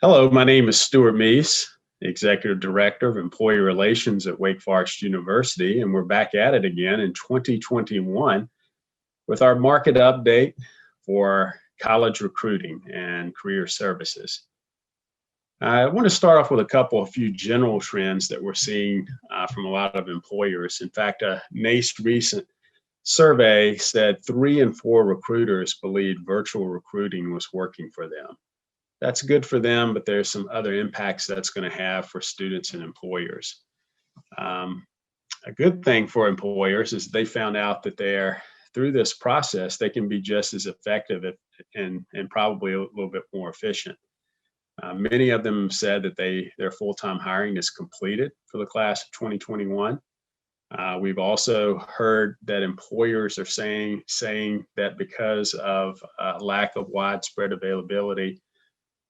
Hello, my name is Stuart Mease, Executive Director of Employee Relations at Wake Forest University, and we're back at it again in 2021 with our market update for college recruiting and career services. I want to start off with a few general trends that we're seeing from a lot of employers. In fact, a NACE recent survey said 3 in 4 recruiters believed virtual recruiting was working for them. That's good for them, but there's some other impacts that's going to have for students and employers. Um, a good thing for employers is they found out that they're through this process, they can be just as effective and probably a little bit more efficient. Many of them said that their full-time hiring is completed for the class of 2021. We've also heard that employers are saying that because of lack of widespread availability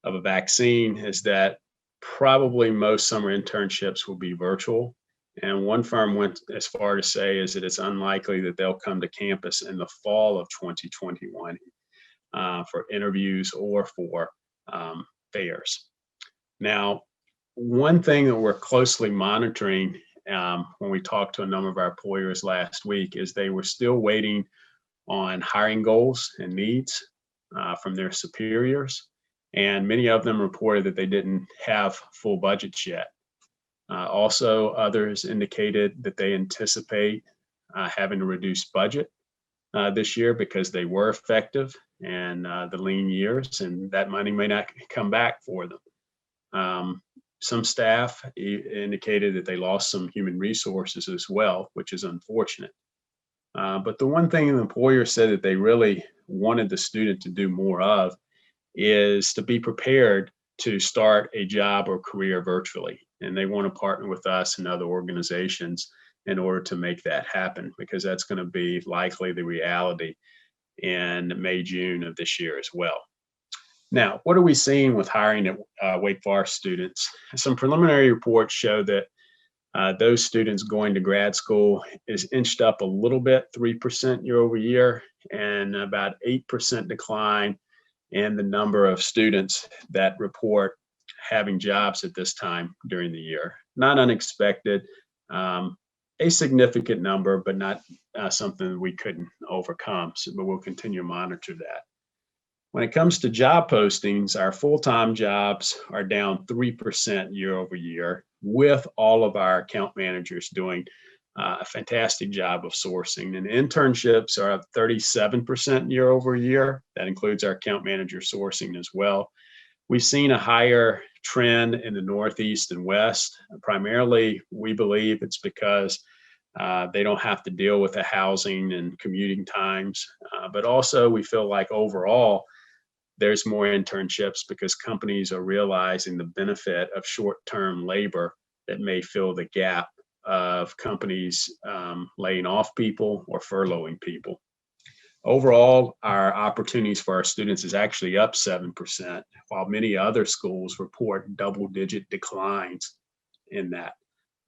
of a vaccine is that probably most summer internships will be virtual. And one firm went as far to say is that it's unlikely that they'll come to campus in the fall of 2021 for interviews or for fairs. Now, one thing that we're closely monitoring when we talked to a number of our employers last week is they were still waiting on hiring goals and needs from their superiors. And many of them reported that they didn't have full budgets yet. Also, others indicated that they anticipate having to reduce budget this year because they were effective and the lean years, and that money may not come back for them. Some staff indicated that they lost some human resources as well, which is unfortunate. But the one thing the employer said that they really wanted the student to do more of is to be prepared to start a job or career virtually. And they want to partner with us and other organizations in order to make that happen, because that's going to be likely the reality in May, June of this year as well. Now, what are we seeing with hiring at Wake Forest students? Some preliminary reports show that those students going to grad school is inched up a little bit, 3% year over year, and about 8% decline in the number of students that report having jobs at this time during the year. Not unexpected, a significant number, but not something that we couldn't overcome. But we'll continue to monitor that. When it comes to job postings, our full-time jobs are down 3% year over year, with all of our account managers doing a fantastic job of sourcing. And internships are up 37% year over year. That includes our account manager sourcing as well. We've seen a higher trend in the Northeast and West. Primarily, we believe it's because they don't have to deal with the housing and commuting times. But also, we feel like overall, there's more internships because companies are realizing the benefit of short-term labor that may fill the gap of companies laying off people or furloughing people. Overall, our opportunities for our students is actually up 7%, while many other schools report double-digit declines in that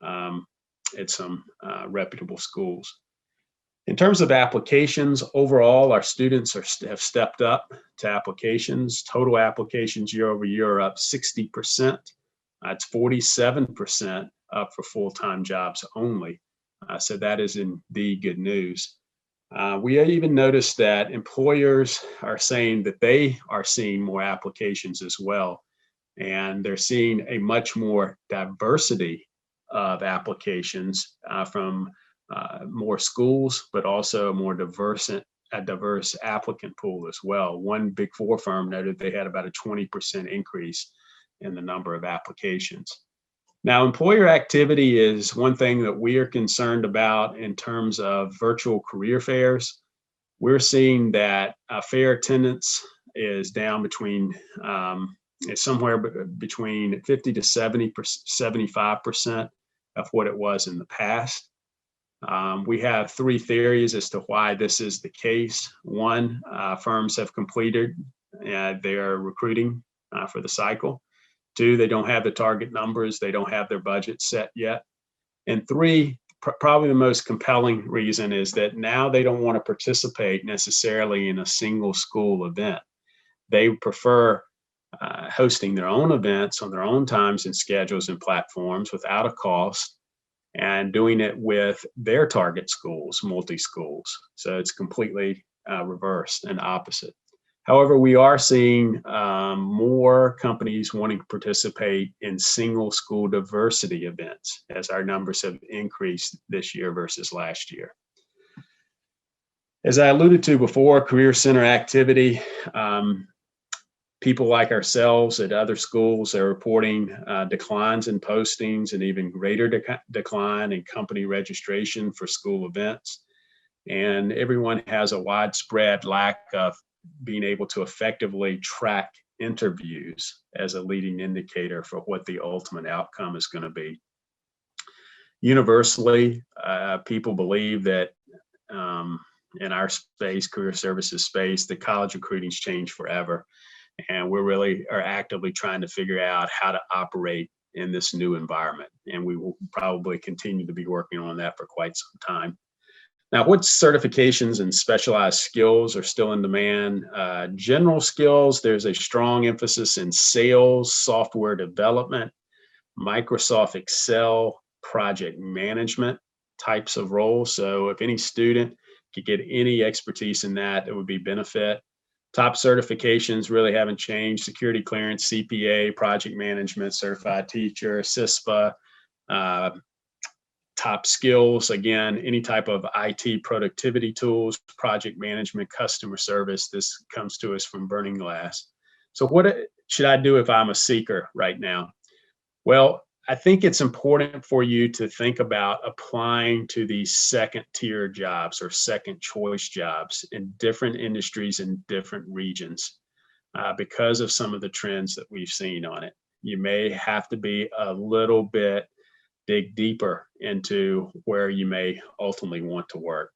at some reputable schools. In terms of applications, overall, our students have stepped up to applications. Total applications year over year are up 60%. It's 47% up for full-time jobs only. So that is indeed good news. We even noticed that employers are saying that they are seeing more applications as well. And they're seeing a much more diversity of applications from more schools, but also a more diverse applicant pool as well. One Big Four firm noted they had about a 20% increase in the number of applications. Now, employer activity is one thing that we are concerned about in terms of virtual career fairs. We're seeing that fair attendance is down it's somewhere between 50 to 75% of what it was in the past. We have 3 theories as to why this is the case. One, firms have completed their recruiting for the cycle. 2, they don't have the target numbers. They don't have their budget set yet. And 3, probably the most compelling reason is that now they don't want to participate necessarily in a single school event. They prefer hosting their own events on their own times and schedules and platforms without a cost, and doing it with their target schools, multi-schools. So it's completely reversed and opposite. However, we are seeing more companies wanting to participate in single school diversity events as our numbers have increased this year versus last year. As I alluded to before, Career Center activity, people like ourselves at other schools are reporting declines in postings and even greater decline in company registration for school events. And everyone has a widespread lack of being able to effectively track interviews as a leading indicator for what the ultimate outcome is going to be. Universally, people believe that in our space, career services space, the college recruiting's changed forever. And we really are actively trying to figure out how to operate in this new environment. And we will probably continue to be working on that for quite some time. Now, what certifications and specialized skills are still in demand? General skills, there's a strong emphasis in sales, software development, Microsoft Excel, project management types of roles. So if any student could get any expertise in that, it would be benefit. Top certifications really haven't changed. Security clearance, CPA, project management, certified teacher, CISPA. Top skills, again, any type of IT productivity tools, project management, customer service. This comes to us from Burning Glass. So what should I do if I'm a seeker right now? Well, I think it's important for you to think about applying to these second tier jobs or second choice jobs in different industries in different regions because of some of the trends that we've seen on it. You may have to be a little bit dig deeper into where you may ultimately want to work.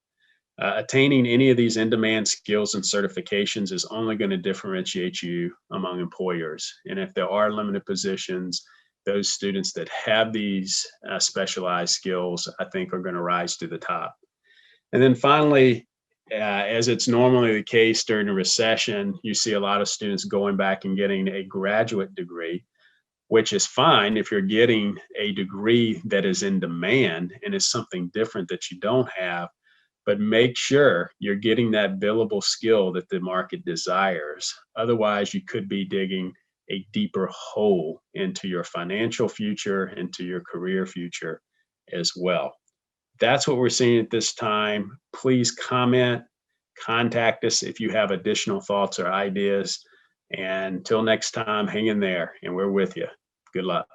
Attaining any of these in-demand skills and certifications is only going to differentiate you among employers. And if there are limited positions, those students that have these specialized skills, I think, are going to rise to the top. And then finally, as it's normally the case during a recession, you see a lot of students going back and getting a graduate degree, which is fine if you're getting a degree that is in demand and is something different that you don't have, but make sure you're getting that billable skill that the market desires. Otherwise, you could be digging a deeper hole into your financial future, into your career future as well. That's what we're seeing at this time. Please comment, contact us if you have additional thoughts or ideas. And until next time, hang in there, and we're with you. Good luck.